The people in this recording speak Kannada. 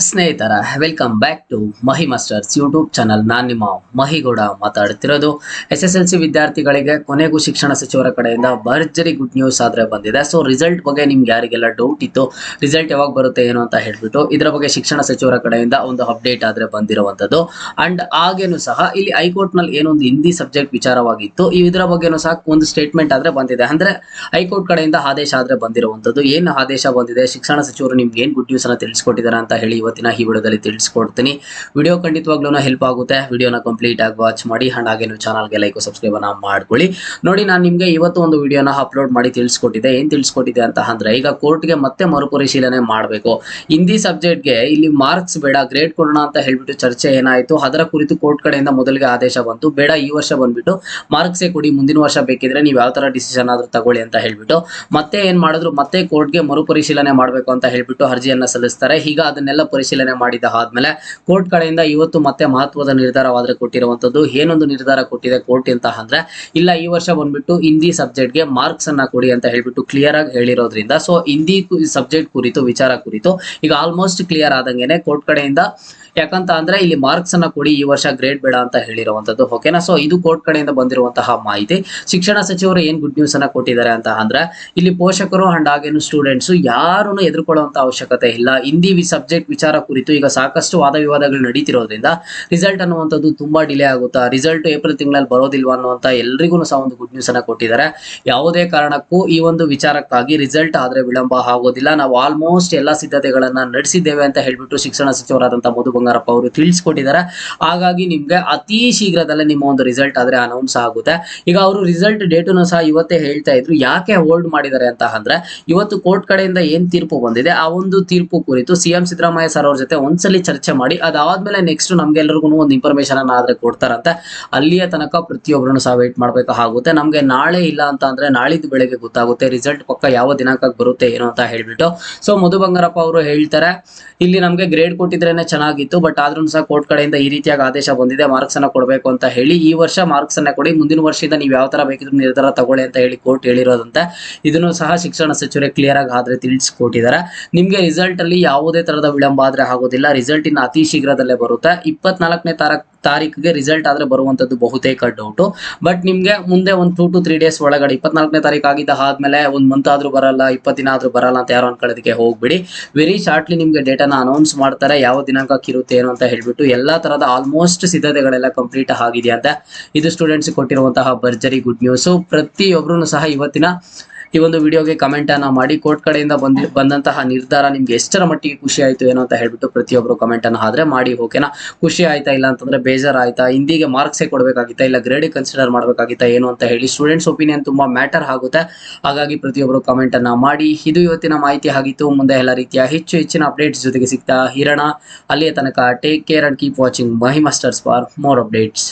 ಸ್ನೇಹಿತರ welcome back to Mahi Masters YouTube channel. ನಾನು ನಿಮ್ಮ ಮಹಿಗೌಡ ಮಾತಾಡ್ತಿರೋದು. SSLC ವಿದ್ಯಾರ್ಥಿಗಳಿಗೆ ಕೊನೆಗೂ ಶಿಕ್ಷಣ ಸಚಿವರ ಕಡೆಯಿಂದ ಭರ್ಜರಿ ಗುಡ್ ನ್ಯೂಸ್ ಆದ್ರೆ ಬಂದಿದೆ. ಸೊ ರಿಸಲ್ಟ್ ಬಗ್ಗೆ ನಿಮ್ಗೆ ಯಾರಿಗೆಲ್ಲ ಡೌಟ್ ಇತ್ತು, ರಿಸಲ್ಟ್ ಯಾವಾಗ ಬರುತ್ತೆ ಏನು ಅಂತ ಹೇಳ್ಬಿಟ್ಟು ಇದರ ಬಗ್ಗೆ ಶಿಕ್ಷಣ ಸಚಿವರ ಕಡೆಯಿಂದ ಒಂದು ಅಪ್ಡೇಟ್ ಆದ್ರೆ ಬಂದಿರುವಂತದ್ದು. ಅಂಡ್ ಹಾಗೇನು ಸಹ ಇಲ್ಲಿ ಹೈಕೋರ್ಟ್ ನಲ್ಲಿ ಏನೊಂದು ಹಿಂದಿ ಸಬ್ಜೆಕ್ಟ್ ವಿಚಾರವಾಗಿತ್ತು, ಇದರ ಬಗ್ಗೆನೂ ಸಹ ಒಂದು ಸ್ಟೇಟ್ಮೆಂಟ್ ಆದ್ರೆ ಬಂದಿದೆ. ಅಂದ್ರೆ ಹೈಕೋರ್ಟ್ ಕಡೆಯಿಂದ ಆದೇಶ ಆದ್ರೆ ಬಂದಿರುವಂತದ್ದು. ಏನು ಆದೇಶ ಬಂದಿದೆ, ಶಿಕ್ಷಣ ಸಚಿವರು ನಿಮ್ಗೆ ಏನ್ ಗುಡ್ ನ್ಯೂಸ್ ಅನ್ನ ತಿಳಿಸ್ಕೊಟ್ಟಿದ್ದಾರೆ ಅಂತ ಹೇಳಿ ಇವತ್ತಿನ ಈ ವಿಡಿಯೋದಲ್ಲಿ ತಿಳಿಸ್ಕೊಡ್ತೀನಿ. ವಿಡಿಯೋ ಖಂಡಿತವಾಗ್ಲೂ ಹೆಲ್ಪ್ ಆಗುತ್ತೆ. ವಿಡಿಯೋನ ಕಂಪ್ಲೀಟ್ ಆಗಿ ವಾಚ್ ಮಾಡಿ ಅಂಡ್ ಹಾಗೆ ನೀವು ಚಾನಲ್ಗೆ ಲೈಕ್ ಸಬ್ಸ್ಕ್ರೈಬ್ ಅನ್ನ ಮಾಡ್ಕೊಳ್ಳಿ. ನೋಡಿ, ನಾನು ನಿಮ್ಗೆ ಇವತ್ತು ಒಂದು ವಿಡಿಯೋನ ಅಪ್ಲೋಡ್ ಮಾಡಿ ತಿಳಿಸ್ಕೊಟ್ಟಿದ್ದೆ. ಏನ್ ತಿಳಿಸ್ಕೊಟ್ಟಿದೆ ಅಂತ ಅಂದ್ರೆ, ಈಗ ಕೋರ್ಟ್ಗೆ ಮತ್ತೆ ಮರುಪರಿಶೀಲನೆ ಮಾಡಬೇಕು. ಹಿಂದಿ ಸಬ್ಜೆಕ್ಟ್ಗೆ ಇಲ್ಲಿ ಮಾರ್ಕ್ಸ್ ಬೇಡ, ಗ್ರೇಡ್ ಕೊಡೋಣ ಅಂತ ಹೇಳ್ಬಿಟ್ಟು ಚರ್ಚೆ ಏನಾಯ್ತು, ಅದರ ಕುರಿತು ಕೋರ್ಟ್ ಕಡೆಯಿಂದ ಮೊದಲಿಗೆ ಆದೇಶ ಬಂತು. ಬೇಡ, ಈ ವರ್ಷ ಬಂದ್ಬಿಟ್ಟು ಮಾರ್ಕ್ಸೇ ಕೊಡಿ, ಮುಂದಿನ ವರ್ಷ ಬೇಕಿದ್ರೆ ನೀವು ಯಾವ ತರ ಡಿಸಿಷನ್ ಆದ್ರೂ ತಗೊಳ್ಳಿ ಅಂತ ಹೇಳ್ಬಿಟ್ಟು ಮತ್ತೆ ಏನ್ ಮಾಡಿದ್ರು, ಮತ್ತೆ ಕೋರ್ಟ್ಗೆ ಮರುಪರಿಶೀಲನೆ ಮಾಡಬೇಕು ಅಂತ ಹೇಳ್ಬಿಟ್ಟು ಅರ್ಜಿಯನ್ನ ಸಲ್ಲಿಸ್ತಾರೆ. ಈಗ ಅದನ್ನೆಲ್ಲ ಪರಿಶೀಲನೆ ಮಾಡಿದ ಆದ್ಮೇಲೆ ಕೋರ್ಟ್ ಕಡೆಯಿಂದ ಇವತ್ತು ಮತ್ತೆ ಮಹತ್ವದ ನಿರ್ಧಾರವಾದ್ರೆ ಕೊಟ್ಟಿರುವಂತದ್ದು. ಏನೊಂದು ನಿರ್ಧಾರ ಕೊಟ್ಟಿದೆ ಕೋರ್ಟ್ ಅಂತ ಅಂದ್ರೆ, ಇಲ್ಲ ಈ ವರ್ಷ ಬಂದ್ಬಿಟ್ಟು ಹಿಂದಿ ಸಬ್ಜೆಕ್ಟ್ಗೆ ಮಾರ್ಕ್ಸ್ ಅನ್ನ ಕೊಡಿ ಅಂತ ಹೇಳ್ಬಿಟ್ಟು ಕ್ಲಿಯರ್ ಆಗಿ ಹೇಳಿರೋದ್ರಿಂದ, ಸೊ ಹಿಂದಿ ಸಬ್ಜೆಕ್ಟ್ ಕುರಿತು ವಿಚಾರ ಕುರಿತು ಈಗ ಆಲ್ಮೋಸ್ಟ್ ಕ್ಲಿಯರ್ ಆದಂಗೆನೆ ಕೋರ್ಟ್ ಕಡೆಯಿಂದ. ಯಾಕಂತ ಅಂದ್ರೆ ಇಲ್ಲಿ ಮಾರ್ಕ್ಸ್ ಅನ್ನ ಕೊಡಿ, ಈ ವರ್ಷ ಗ್ರೇಡ್ ಬೇಡ ಅಂತ ಹೇಳಿರುವಂತದ್ದು. ಓಕೆನಾ? ಸೊ ಇದು ಕೋರ್ಟ್ ಕಡೆಯಿಂದ ಬಂದಿರುವಂತಹ ಮಾಹಿತಿ. ಶಿಕ್ಷಣ ಸಚಿವರು ಏನ್ ಗುಡ್ ನ್ಯೂಸ್ ಅನ್ನ ಕೊಟ್ಟಿದ್ದಾರೆ ಅಂತ ಅಂದ್ರೆ, ಇಲ್ಲಿ ಪೋಷಕರು ಅಂಡ್ ಹಾಗೇನು ಸ್ಟೂಡೆಂಟ್ಸ್ ಯಾರು ಎದುರ್ಕೊಳ್ಳುವಂತ ಅವಶ್ಯಕತೆ ಇಲ್ಲ. ಹಿಂದಿ ಸಬ್ಜೆಕ್ಟ್ ವಿಚಾರ ಕುರಿತು ಈಗ ಸಾಕಷ್ಟು ವಾದ ವಿವಾದಗಳು ನಡೀತಿರೋದ್ರಿಂದ ರಿಸಲ್ಟ್ ಅನ್ನುವಂಥದ್ದು ತುಂಬಾ ಡಿಲೇ ಆಗುತ್ತಾ, ರಿಸಲ್ಟ್ ಏಪ್ರಿಲ್ ತಿಂಗಳಲ್ಲಿ ಬರೋದಿಲ್ವಾ ಅನ್ನುವಂತ ಎಲ್ರಿಗೂ ಸಹ ಒಂದು ಗುಡ್ ನ್ಯೂಸ್ ಅನ್ನ ಕೊಟ್ಟಿದ್ದಾರೆ. ಯಾವುದೇ ಕಾರಣಕ್ಕೂ ಈ ಒಂದು ವಿಚಾರಕ್ಕಾಗಿ ರಿಸಲ್ಟ್ ಆದ್ರೆ ವಿಳಂಬ ಆಗೋದಿಲ್ಲ. ನಾವು ಆಲ್ಮೋಸ್ಟ್ ಎಲ್ಲಾ ಸಿದ್ಧತೆಗಳನ್ನ ನಡೆಸಿದ್ದೇವೆ ಅಂತ ಹೇಳ್ಬಿಟ್ಟು ಶಿಕ್ಷಣ ಸಚಿವರಾದಂತಹ ಮಧು ಬಂಗಾರಪ್ಪ ಅವರು ತಿಳಿಸ್ಕೊಟ್ಟಿದ್ದಾರೆ. ಹಾಗಾಗಿ ನಿಮ್ಗೆ ಅತಿ ಶೀಘ್ರದಲ್ಲೇ ನಿಮ್ಮ ಒಂದು ರಿಸಲ್ಟ್ ಆದ್ರೆ ಅನೌನ್ಸ್ ಆಗುತ್ತೆ. ಈಗ ಅವರು ರಿಸಲ್ಟ್ ಡೇಟನ್ನು ಸಹ ಇವತ್ತೇ ಹೇಳ್ತಾ ಇದ್ರು. ಯಾಕೆ ಹೋಲ್ಡ್ ಮಾಡಿದ್ದಾರೆ ಅಂತ ಅಂದ್ರೆ, ಇವತ್ತು ಕೋರ್ಟ್ ಕಡೆಯಿಂದ ಏನ್ ತೀರ್ಪು ಬಂದಿದೆ ಆ ಒಂದು ತೀರ್ಪು ಕುರಿತು ಸಿಎಂ ಸಿದ್ದರಾಮಯ್ಯ ಸರ್ ಅವ್ರ ಜೊತೆ ಒಂದ್ಸಲಿ ಚರ್ಚೆ ಮಾಡಿ ಅದಾದ್ಮೇಲೆ ನೆಕ್ಸ್ಟ್ ನಮ್ಗೆಲ್ಲರಿಗೂ ಒಂದು ಇನ್ಫಾರ್ಮೇಶನ್ ಅನ್ನ ಆದ್ರೆ ಕೊಡ್ತಾರಂತೆ. ಅಲ್ಲಿಯ ತನಕ ಪ್ರತಿಯೊಬ್ಬರನ್ನು ಸಹ ವೇಟ್ ಮಾಡ್ಬೇಕಾಗುತ್ತೆ. ನಮ್ಗೆ ನಾಳೆ ಇಲ್ಲ ಅಂತ ಅಂದ್ರೆ ನಾಳಿದ್ದು ಬೆಳಗ್ಗೆ ಗೊತ್ತಾಗುತ್ತೆ ರಿಸಲ್ಟ್ ಪಕ್ಕ ಯಾವ ದಿನಾಂಕಕ್ಕೆ ಬರುತ್ತೆ ಏನು ಅಂತ ಹೇಳ್ಬಿಟ್ಟು. ಸೊ ಮಧು ಬಂಗಾರಪ್ಪ ಅವರು ಹೇಳ್ತಾರೆ, ಇಲ್ಲಿ ನಮ್ಗೆ ಗ್ರೇಡ್ ಕೊಟ್ಟಿದ್ರೇನೆ ಚೆನ್ನಾಗಿತ್ತು, ಬಟ್ ಆದ್ರೂ ಸಹ ಕೋರ್ಟ್ ಕಡೆಯಿಂದ ಈ ರೀತಿಯಾಗಿ ಆದೇಶ ಬಂದಿದೆ, ಮಾರ್ಕ್ಸ್ ಅನ್ನ ಕೊಡಬೇಕು ಅಂತ ಹೇಳಿ. ಈ ವರ್ಷ ಮಾರ್ಕ್ಸ್ ಅನ್ನ ಕೊಡಿ, ಮುಂದಿನ ವರ್ಷದಿಂದ ನೀವು ಯಾವ ತರ ಬೇಕಿದ್ರು ನಿರ್ಧಾರ ತಗೊಳ್ಳಿ ಅಂತ ಹೇಳಿ ಕೋರ್ಟ್ ಹೇಳಿರೋದಂತೆ. ಇದನ್ನು ಸಹ ಶಿಕ್ಷಣ ಸಚಿವರೇ ಕ್ಲಿಯರ್ ಆಗಿ ಆದ್ರೆ ತಿಳಿಸ್ಕೊಟ್ಟಿದ್ದಾರೆ. ನಿಮ್ಗೆ ರಿಸಲ್ಟ್ ಅಲ್ಲಿ ಯಾವುದೇ ತರದ ವಿಳಂಬ ಆದ್ರೆ ಆಗೋದಿಲ್ಲ. ರಿಸಲ್ಟ್ ಇನ್ನು ಅತಿ ಶೀಘ್ರದಲ್ಲೇ ಬರುತ್ತೆ. 24ನೇ ತಾರೀಕಿಗೆ ರಿಸಲ್ಟ್ ಆದ್ರೆ ಬರುವಂತದ್ದು ಬಹುತೇಕ ಡೌಟ್. ಬಟ್ ನಿಮ್ಗೆ ಮುಂದೆ ಒಂದು 2 to 3 ಡೇಸ್ ಒಳಗಡೆ 24ನೇ ತಾರೀಕು ಆಗಿದ್ದ ಆದ್ಮೇಲೆ ಒಂದ್ ಮಂತ್ ಆದ್ರೂ ಬರಲ್ಲ, 20 ದಿನ ಆದ್ರೂ ಬರಲ್ಲ ಅಂತ ಯಾರು ಅನ್ಕೊಳ್ಳೋದಕ್ಕೆ ಹೋಗ್ಬಿಡಿ. ವೆರಿ ಶಾರ್ಟ್ಲಿ ನಿಮ್ಗೆ ಡೇಟಾನ ಅನೌನ್ಸ್ ಮಾಡ್ತಾರೆ, ಯಾವ ದಿನಾಂಕಕ್ಕೆ ಇರುತ್ತೆ ಏನು ಅಂತ ಹೇಳ್ಬಿಟ್ಟು. ಎಲ್ಲಾ ತರದ ಆಲ್ಮೋಸ್ಟ್ ಸಿದ್ಧತೆಗಳೆಲ್ಲ ಕಂಪ್ಲೀಟ್ ಆಗಿದೆ ಅಂತ ಇದು ಸ್ಟೂಡೆಂಟ್ಸ್ ಕೊಟ್ಟಿರುವಂತಹ ಭರ್ಜರಿ ಗುಡ್ ನ್ಯೂಸ್. ಪ್ರತಿಯೊಬ್ರು ಸಹ ಇವತ್ತಿನ ಈ ಒಂದು ವಿಡಿಯೋಗೆ ಕಮೆಂಟ್ ಅನ್ನ ಮಾಡಿ, ಕೋರ್ಟ್ ಕಡೆಯಿಂದ ಬಂದಂತಹ ನಿರ್ಧಾರ ನಿಮ್ಗೆ ಎಷ್ಟರ ಮಟ್ಟಿಗೆ ಖುಷಿ ಆಯ್ತು ಏನು ಅಂತ ಹೇಳ್ಬಿಟ್ಟು ಪ್ರತಿಯೊಬ್ಬರು ಕಮೆಂಟ್ ಅನ್ನ ಆದ್ರೆ ಮಾಡಿ. ಓಕೆನಾ? ಖುಷಿ ಆಯ್ತಾ, ಇಲ್ಲ ಅಂತಂದ್ರೆ ಬೇಜಾರ್ ಆಯ್ತಾ, ಹಿಂದಿಗೆ ಮಾರ್ಕ್ಸೇ ಕೊಡ್ಬೇಕಾಗಿತ್ತಾ, ಇಲ್ಲ ಗ್ರೇಡ್ ಕನ್ಸಿಡರ್ ಮಾಡ್ಬೇಕಾಗಿತ್ತಾ ಏನು ಅಂತ ಹೇಳಿ ಸ್ಟೂಡೆಂಟ್ಸ್ ಒಪಿನಿಯನ್ ತುಂಬಾ ಮ್ಯಾಟರ್ ಆಗುತ್ತೆ. ಹಾಗಾಗಿ ಪ್ರತಿಯೊಬ್ಬರು ಕಮೆಂಟ್ ಅನ್ನ ಮಾಡಿ. ಇದು ಇವತ್ತಿನ ಮಾಹಿತಿ ಆಗಿತ್ತು. ಮುಂದೆ ಎಲ್ಲ ರೀತಿಯ ಹೆಚ್ಚಿನ ಅಪ್ಡೇಟ್ಸ್ ಜೊತೆಗೆ ಸಿಗ್ತಾ ಇರೋಣ. ಅಲ್ಲಿಯ ತನಕ take care and keep watching Mahi masters for more updates.